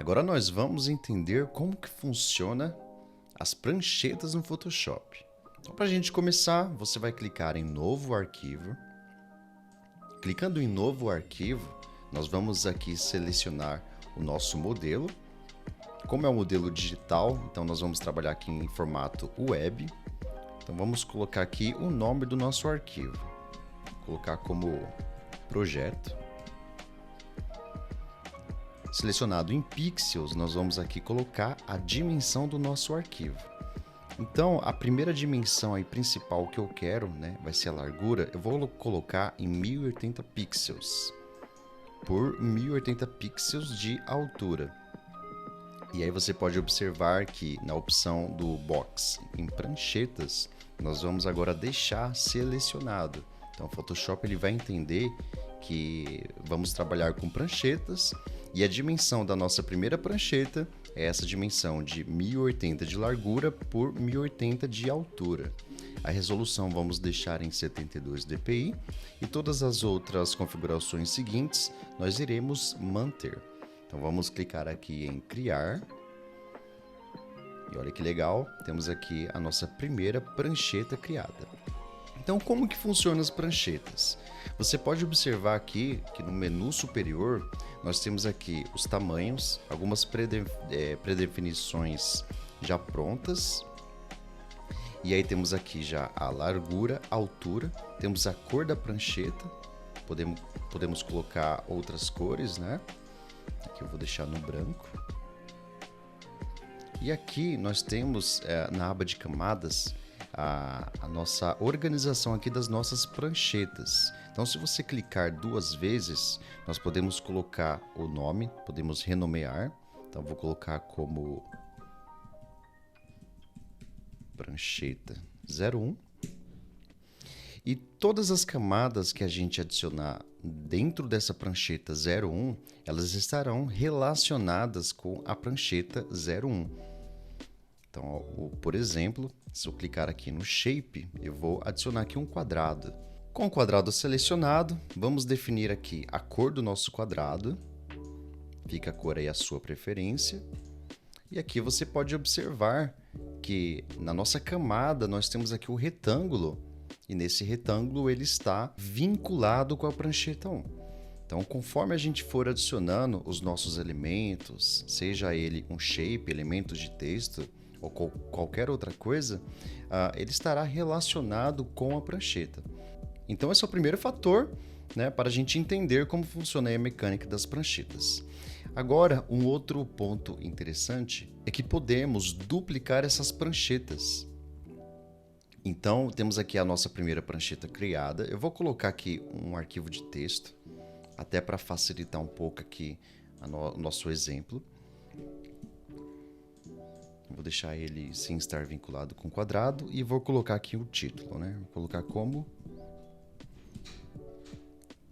Agora nós vamos entender como que funciona as pranchetas no Photoshop. Então, para a gente começar, você vai clicar em Novo Arquivo. Clicando em Novo Arquivo, nós vamos aqui selecionar o nosso modelo. Como é um modelo digital, então nós vamos trabalhar aqui em formato web. Então vamos colocar aqui o nome do nosso arquivo. Vou colocar como projeto. Selecionado em pixels, nós vamos aqui colocar a dimensão do nosso arquivo. Então, a primeira dimensão aí principal que eu quero, vai ser a largura. Eu vou colocar em 1080 pixels por 1080 pixels de altura. E aí você pode observar que na opção do box em pranchetas, nós vamos agora deixar selecionado. Então, o Photoshop ele vai entender que vamos trabalhar com pranchetas e a dimensão da nossa primeira prancheta é essa dimensão de 1080 de largura por 1080 de altura. A resolução vamos deixar em 72 dpi e todas as outras configurações seguintes nós iremos manter. Então vamos clicar aqui em criar. E olha que legal, temos aqui a nossa primeira prancheta criada. Então, como que funcionam as pranchetas? Você pode observar aqui que no menu superior nós temos aqui os tamanhos, algumas predefinições já prontas. E aí temos aqui já a largura, a altura, temos a cor da prancheta, podemos colocar outras cores, Aqui eu vou deixar no branco. E aqui nós temos na aba de camadas a nossa organização aqui das nossas pranchetas. Então, se você clicar duas vezes, nós podemos colocar o nome, podemos renomear. Então, vou colocar como prancheta 01. E todas as camadas que a gente adicionar dentro dessa prancheta 01, elas estarão relacionadas com a prancheta 01. Então, por exemplo, se eu clicar aqui no Shape, eu vou adicionar aqui um quadrado. Com o quadrado selecionado, vamos definir aqui a cor do nosso quadrado. Fica a cor aí a sua preferência. E aqui você pode observar que na nossa camada nós temos aqui o retângulo. E nesse retângulo ele está vinculado com a prancheta 1. Então, conforme a gente for adicionando os nossos elementos, seja ele um shape, elementos de texto ou qualquer outra coisa, ele estará relacionado com a prancheta. Então, esse é o primeiro fator, para a gente entender como funciona a mecânica das pranchetas. Agora, um outro ponto interessante é que podemos duplicar essas pranchetas. Então, temos aqui a nossa primeira prancheta criada. Eu vou colocar aqui um arquivo de texto, até para facilitar um pouco aqui o nosso exemplo. Vou deixar ele sem estar vinculado com o quadrado e vou colocar aqui o título, Vou colocar como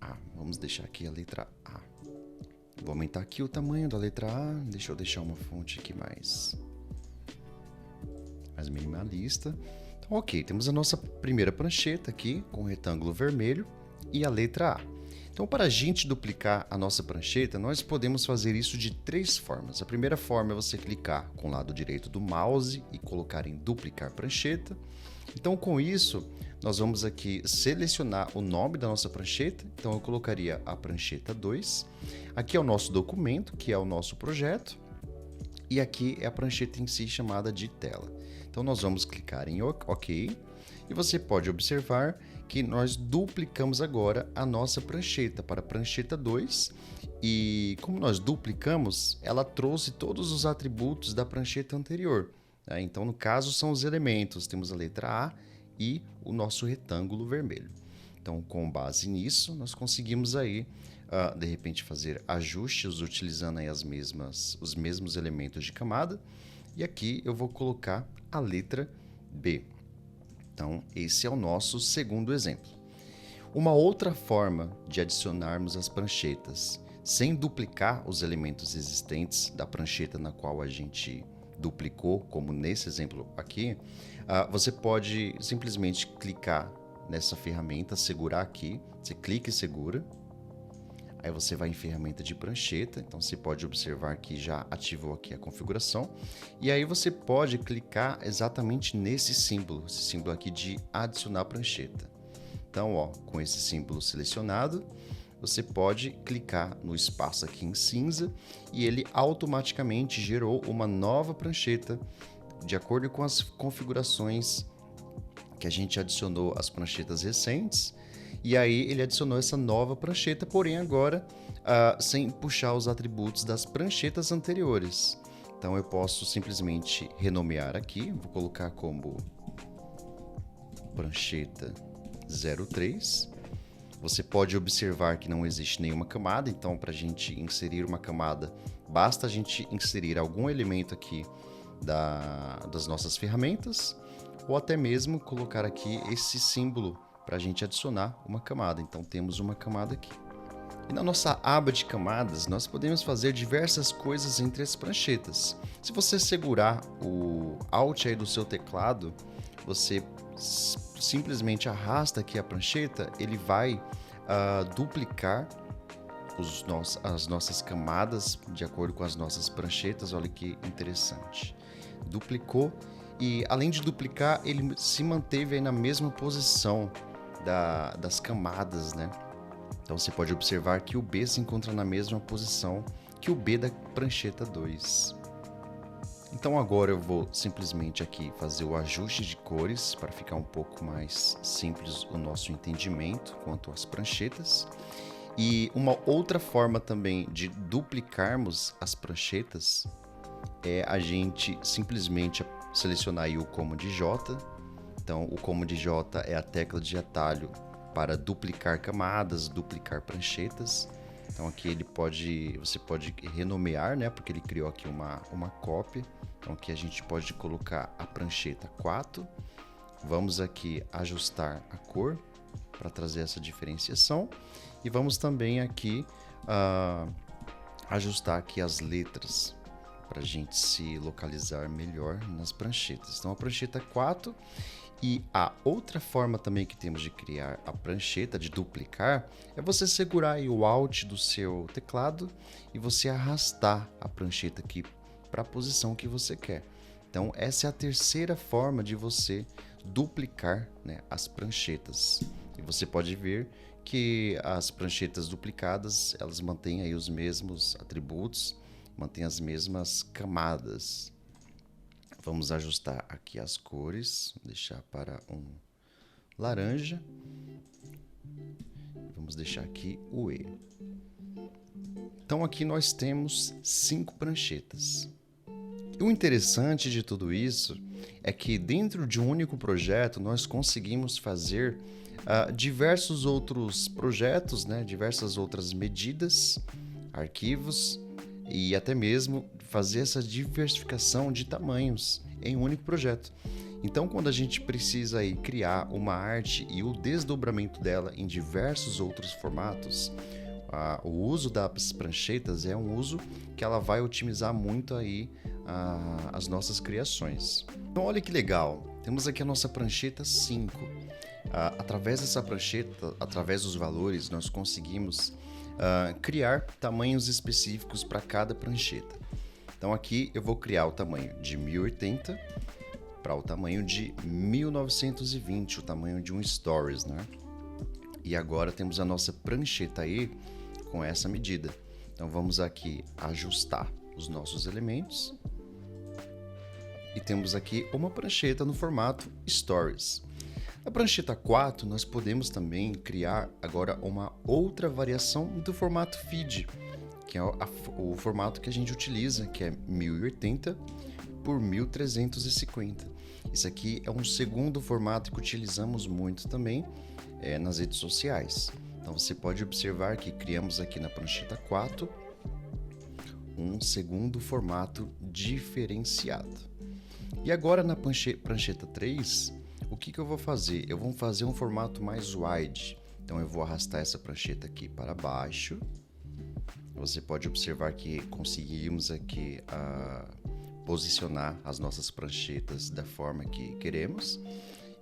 A. Vamos deixar aqui a letra A. Vou aumentar aqui o tamanho da letra A. Deixa eu deixar uma fonte aqui mais minimalista. Então, ok, temos a nossa primeira prancheta aqui com o retângulo vermelho e a letra A. Então, para a gente duplicar a nossa prancheta, nós podemos fazer isso de três formas. A primeira forma é você clicar com o lado direito do mouse e colocar em duplicar prancheta. Então, com isso, nós vamos aqui selecionar o nome da nossa prancheta. Então, eu colocaria a prancheta 2. Aqui é o nosso documento, que é o nosso projeto. E aqui é a prancheta em si, chamada de tela. Então, nós vamos clicar em OK. E você pode observar que nós duplicamos agora a nossa prancheta para a prancheta 2. E como nós duplicamos, ela trouxe todos os atributos da prancheta anterior. Então, no caso, são os elementos. Temos a letra A e o nosso retângulo vermelho. Então, com base nisso, nós conseguimos aí, de repente, fazer ajustes utilizando aí os mesmos elementos de camada. E aqui eu vou colocar a letra B. Então, esse é o nosso segundo exemplo. Uma outra forma de adicionarmos as pranchetas sem duplicar os elementos existentes da prancheta na qual a gente duplicou, como nesse exemplo aqui, você pode simplesmente clicar nessa ferramenta, segurar aqui, você clica e segura. Aí você vai em ferramenta de prancheta, então você pode observar que já ativou aqui a configuração. E aí você pode clicar exatamente nesse símbolo, esse símbolo aqui de adicionar prancheta. Então, ó, com esse símbolo selecionado, você pode clicar no espaço aqui em cinza e ele automaticamente gerou uma nova prancheta de acordo com as configurações que a gente adicionou às pranchetas recentes. E aí ele adicionou essa nova prancheta, porém agora sem puxar os atributos das pranchetas anteriores. Então eu posso simplesmente renomear aqui, vou colocar como prancheta 03. Você pode observar que não existe nenhuma camada, então para a gente inserir uma camada, basta a gente inserir algum elemento aqui das nossas ferramentas, ou até mesmo colocar aqui esse símbolo para a gente adicionar uma camada. Então temos uma camada aqui. E na nossa aba de camadas, nós podemos fazer diversas coisas entre as pranchetas. Se você segurar o Alt aí do seu teclado, você simplesmente arrasta aqui a prancheta, ele vai duplicar as nossas camadas de acordo com as nossas pranchetas. Olha que interessante. Duplicou e, além de duplicar, ele se manteve aí na mesma posição das camadas, né? Então você pode observar que o B se encontra na mesma posição que o B da prancheta 2. Então agora eu vou simplesmente aqui fazer o ajuste de cores para ficar um pouco mais simples o nosso entendimento quanto às pranchetas. E uma outra forma também de duplicarmos as pranchetas é a gente simplesmente selecionar aí o Command J. Então o Command J é a tecla de atalho para duplicar camadas, duplicar pranchetas. Então aqui você pode renomear, né? Porque ele criou aqui uma cópia. Então aqui a gente pode colocar a prancheta 4. Vamos aqui ajustar a cor para trazer essa diferenciação. E vamos também aqui ajustar aqui as letras para a gente se localizar melhor nas pranchetas. Então a prancheta 4. E a outra forma também que temos de criar a prancheta, de duplicar, é você segurar aí o Alt do seu teclado e você arrastar a prancheta aqui para a posição que você quer. Então essa é a terceira forma de você duplicar, né, as pranchetas. E você pode ver que as pranchetas duplicadas, elas mantêm aí os mesmos atributos, mantêm as mesmas camadas. Vamos ajustar aqui as cores, deixar para um laranja. Vamos deixar aqui o E. Então aqui nós temos 5 pranchetas. E o interessante de tudo isso é que dentro de um único projeto nós conseguimos fazer diversos outros projetos, né? Diversas outras medidas, arquivos e até mesmo fazer essa diversificação de tamanhos em um único projeto. Então, quando a gente precisa aí criar uma arte e o desdobramento dela em diversos outros formatos, o uso das pranchetas é um uso que ela vai otimizar muito aí as nossas criações. Então, olha que legal, temos aqui a nossa prancheta 5. Através dessa prancheta, através dos valores, nós conseguimos criar tamanhos específicos para cada prancheta. Então aqui eu vou criar o tamanho de 1080 para o tamanho de 1920, o tamanho de um Stories, né? E agora temos a nossa prancheta aí com essa medida. Então vamos aqui ajustar os nossos elementos. E temos aqui uma prancheta no formato Stories. Na prancheta 4, nós podemos também criar agora uma outra variação do formato Feed, que é o formato que a gente utiliza, que é 1080 por 1350. Isso aqui é um segundo formato que utilizamos muito também nas redes sociais. Então você pode observar que criamos aqui na prancheta 4 um segundo formato diferenciado. E agora na prancheta 3, o que eu vou fazer? Eu vou fazer um formato mais wide. Então eu vou arrastar essa prancheta aqui para baixo. Você pode observar que conseguimos aqui posicionar as nossas pranchetas da forma que queremos.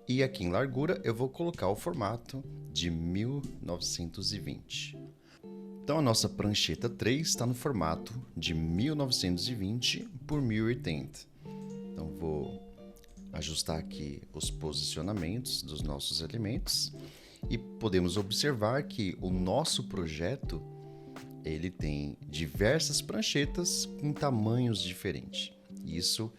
E aqui em largura eu vou colocar o formato de 1920. Então a nossa prancheta 3 está no formato de 1920 por 1080. Então vou ajustar aqui os posicionamentos dos nossos elementos e podemos observar que o nosso projeto ele tem diversas pranchetas com tamanhos diferentes. Isso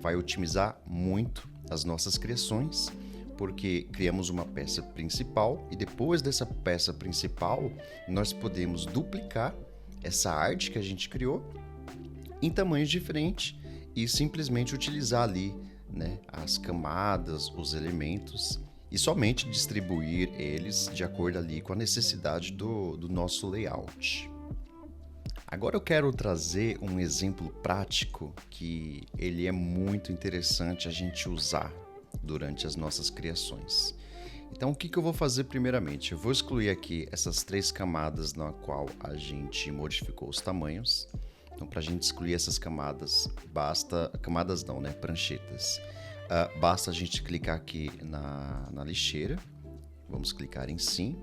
vai otimizar muito as nossas criações, porque criamos uma peça principal e depois dessa peça principal nós podemos duplicar essa arte que a gente criou em tamanhos diferentes e simplesmente utilizar ali, né, as camadas, os elementos e somente distribuir eles de acordo ali com a necessidade do nosso layout. Agora eu quero trazer um exemplo prático que ele é muito interessante a gente usar durante as nossas criações. Então o que eu vou fazer primeiramente? Eu vou excluir aqui essas 3 camadas na qual a gente modificou os tamanhos. Então para a gente excluir essas camadas, pranchetas. Basta a gente clicar aqui na lixeira, vamos clicar em sim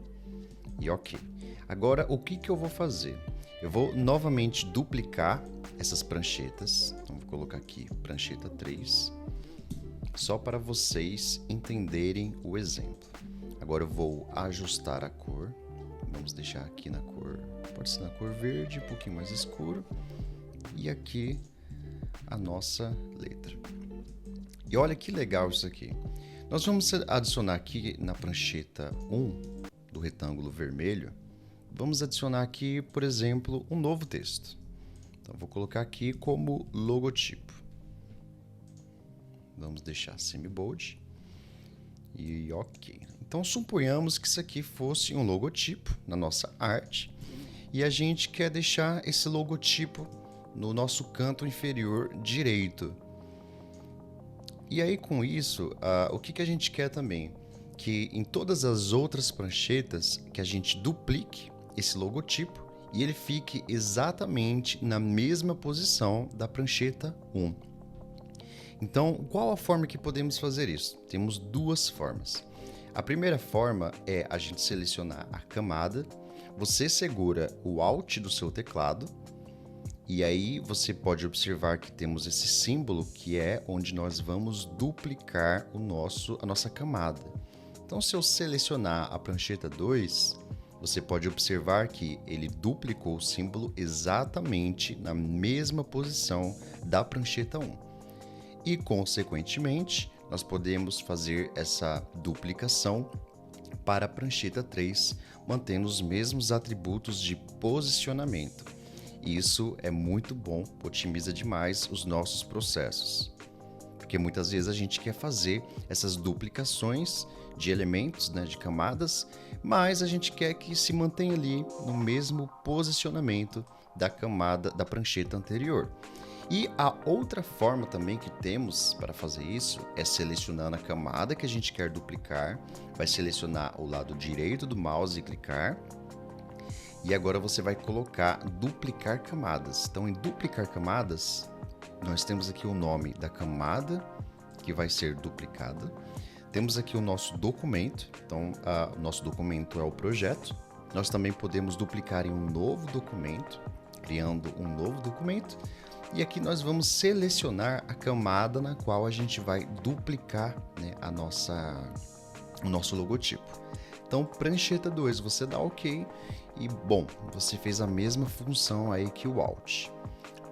e ok. Agora o que eu vou fazer? Eu vou novamente duplicar essas pranchetas, então vou colocar aqui prancheta 3, só para vocês entenderem o exemplo. Agora eu vou ajustar a cor, vamos deixar aqui na cor, pode ser na cor verde, um pouquinho mais escuro, e aqui a nossa letra. E olha que legal isso aqui. Nós vamos adicionar aqui na prancheta 1 do retângulo vermelho, vamos adicionar aqui, por exemplo, um novo texto. Então vou colocar aqui como logotipo. Vamos deixar semi-bold e ok. Então suponhamos que isso aqui fosse um logotipo na nossa arte e a gente quer deixar esse logotipo no nosso canto inferior direito. E aí com isso, o que a gente quer também? Que em todas as outras pranchetas que a gente duplique esse logotipo e ele fique exatamente na mesma posição da prancheta 1. Então, qual a forma que podemos fazer isso? Temos 2 formas. A primeira forma é a gente selecionar a camada, você segura o Alt do seu teclado e aí você pode observar que temos esse símbolo que é onde nós vamos duplicar a nossa camada. Então, se eu selecionar a prancheta 2, você pode observar que ele duplicou o símbolo exatamente na mesma posição da prancheta 1. E, consequentemente, nós podemos fazer essa duplicação para a prancheta 3, mantendo os mesmos atributos de posicionamento. Isso é muito bom, otimiza demais os nossos processos. Porque muitas vezes a gente quer fazer essas duplicações de elementos, né, de camadas, mas a gente quer que se mantenha ali no mesmo posicionamento da camada da prancheta anterior. E a outra forma também que temos para fazer isso é selecionando a camada que a gente quer duplicar, vai selecionar o lado direito do mouse e clicar. E agora você vai colocar duplicar camadas. Então em duplicar camadas, nós temos aqui o nome da camada que vai ser duplicada. Temos aqui o nosso documento, então o nosso documento é o projeto. Nós também podemos duplicar em um novo documento, criando um novo documento. E aqui nós vamos selecionar a camada na qual a gente vai duplicar, né, o nosso logotipo. Então, prancheta 2, você dá OK e, bom, você fez a mesma função aí que o Alt.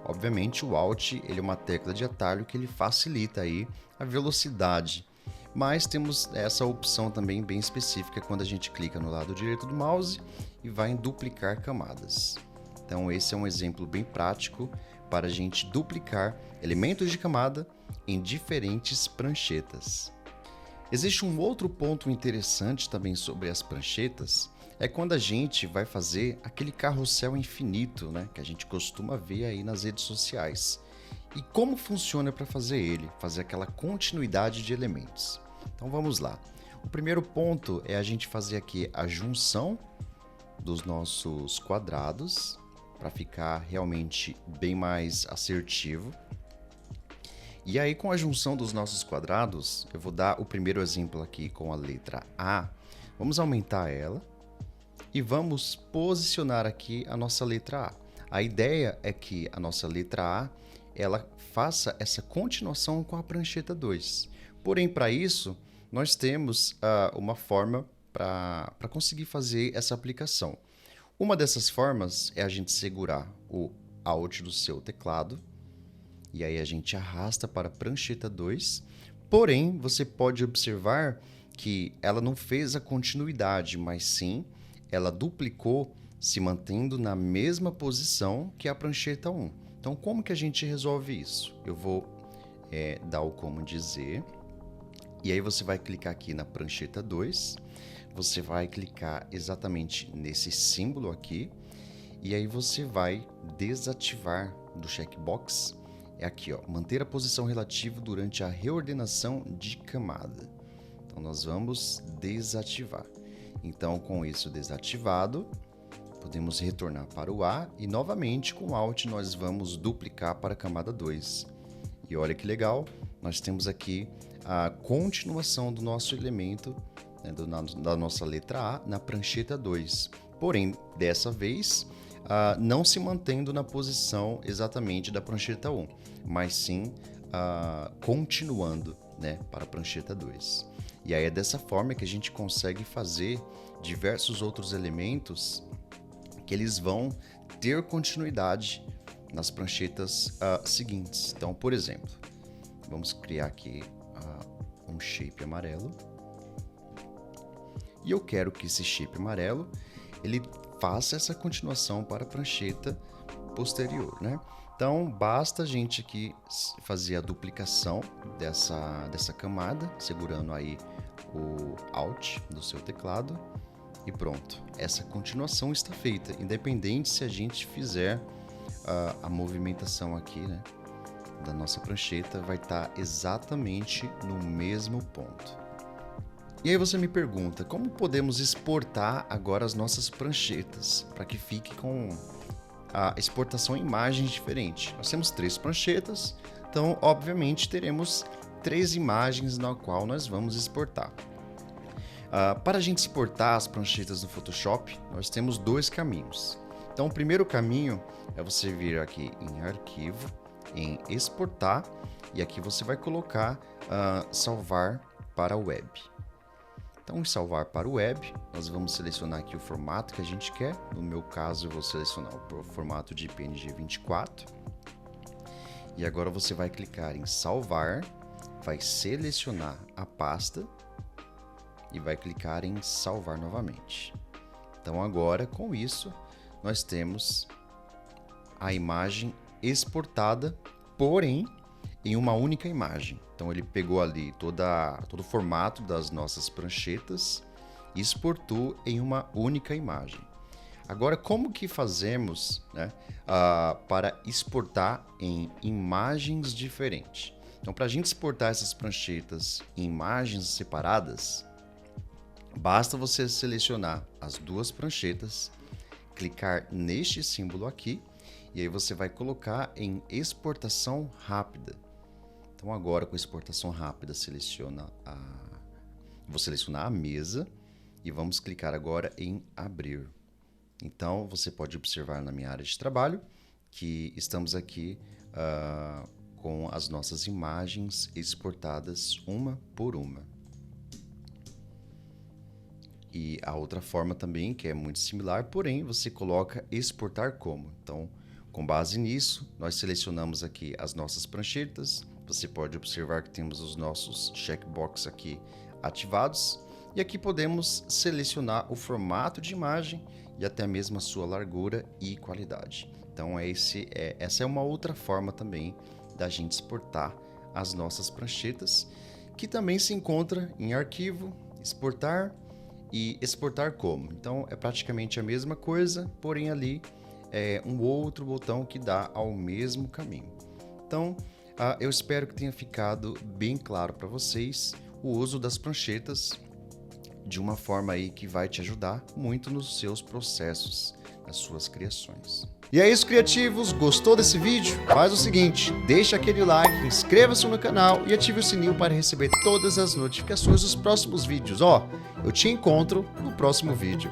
Obviamente, o Alt ele é uma tecla de atalho que ele facilita aí a velocidade. Mas temos essa opção também bem específica quando a gente clica no lado direito do mouse e vai em duplicar camadas. Então esse é um exemplo bem prático para a gente duplicar elementos de camada em diferentes pranchetas. Existe um outro ponto interessante também sobre as pranchetas, é quando a gente vai fazer aquele carrossel infinito, né, que a gente costuma ver aí nas redes sociais. E como funciona para fazer ele? Fazer aquela continuidade de elementos. Então vamos lá. O primeiro ponto é a gente fazer aqui a junção dos nossos quadrados para ficar realmente bem mais assertivo. E aí com a junção dos nossos quadrados, eu vou dar o primeiro exemplo aqui com a letra A. Vamos aumentar ela e vamos posicionar aqui a nossa letra A. A ideia é que a nossa letra A ela faça essa continuação com a prancheta 2. Porém, para isso, nós temos uma forma para conseguir fazer essa aplicação. Uma dessas formas é a gente segurar o Alt do seu teclado e aí a gente arrasta para a prancheta 2. Porém, você pode observar que ela não fez a continuidade, mas sim ela duplicou, se mantendo na mesma posição que a prancheta 1. Então, como que a gente resolve isso? Eu vou dar o como dizer, e aí você vai clicar aqui na prancheta 2, você vai clicar exatamente nesse símbolo aqui, e aí você vai desativar do checkbox, é aqui, ó, manter a posição relativa durante a reordenação de camada. Então, nós vamos desativar. Então, com isso desativado, podemos retornar para o A e novamente com o Alt nós vamos duplicar para a camada 2. E olha que legal, nós temos aqui a continuação do nosso elemento, né, da nossa letra A na prancheta 2. Porém, dessa vez, não se mantendo na posição exatamente da prancheta 1, mas sim continuando, né, para a prancheta 2. E aí é dessa forma que a gente consegue fazer diversos outros elementos que eles vão ter continuidade nas pranchetas seguintes. Então, por exemplo, vamos criar aqui um shape amarelo. E eu quero que esse shape amarelo ele faça essa continuação para a prancheta posterior, né? Então, basta a gente aqui fazer a duplicação dessa camada, segurando aí o Alt do seu teclado. E pronto, essa continuação está feita, independente se a gente fizer a movimentação aqui, né, da nossa prancheta, vai estar exatamente no mesmo ponto. E aí você me pergunta, como podemos exportar agora as nossas pranchetas, para que fique com a exportação em imagens diferentes? Nós temos 3 pranchetas, então obviamente teremos 3 imagens na qual nós vamos exportar. Para a gente exportar as pranchetas no Photoshop, nós temos 2 caminhos. Então, o primeiro caminho é você vir aqui em Arquivo, em Exportar, e aqui você vai colocar Salvar para Web. Então, em Salvar para Web, nós vamos selecionar aqui o formato que a gente quer. No meu caso, eu vou selecionar o formato de PNG 24. E agora você vai clicar em Salvar, vai selecionar a pasta, e vai clicar em salvar novamente. Então agora com isso nós temos a imagem exportada, porém em uma única imagem. Então ele pegou ali todo o formato das nossas pranchetas e exportou em uma única imagem. Agora como que fazemos, né, para exportar em imagens diferentes? Então para a gente exportar essas pranchetas em imagens separadas, basta você selecionar as 2 pranchetas, clicar neste símbolo aqui e aí você vai colocar em exportação rápida. Então agora com exportação rápida vou selecionar a mesa e vamos clicar agora em abrir. Então você pode observar na minha área de trabalho que estamos aqui com as nossas imagens exportadas uma por uma. E a outra forma também, que é muito similar, porém você coloca exportar como. Então, com base nisso, nós selecionamos aqui as nossas pranchetas. Você pode observar que temos os nossos checkbox aqui ativados. E aqui podemos selecionar o formato de imagem e até mesmo a sua largura e qualidade. Então, essa é uma outra forma também da gente exportar as nossas pranchetas, que também se encontra em Arquivo, Exportar e exportar como. Então é praticamente a mesma coisa, porém ali é um outro botão que dá ao mesmo caminho. Então eu espero que tenha ficado bem claro para vocês o uso das pranchetas de uma forma aí que vai te ajudar muito nos seus processos, nas suas criações. E é isso, criativos! Gostou desse vídeo? Faz o seguinte, deixa aquele like, inscreva-se no canal e ative o sininho para receber todas as notificações dos próximos vídeos. Eu te encontro no próximo vídeo.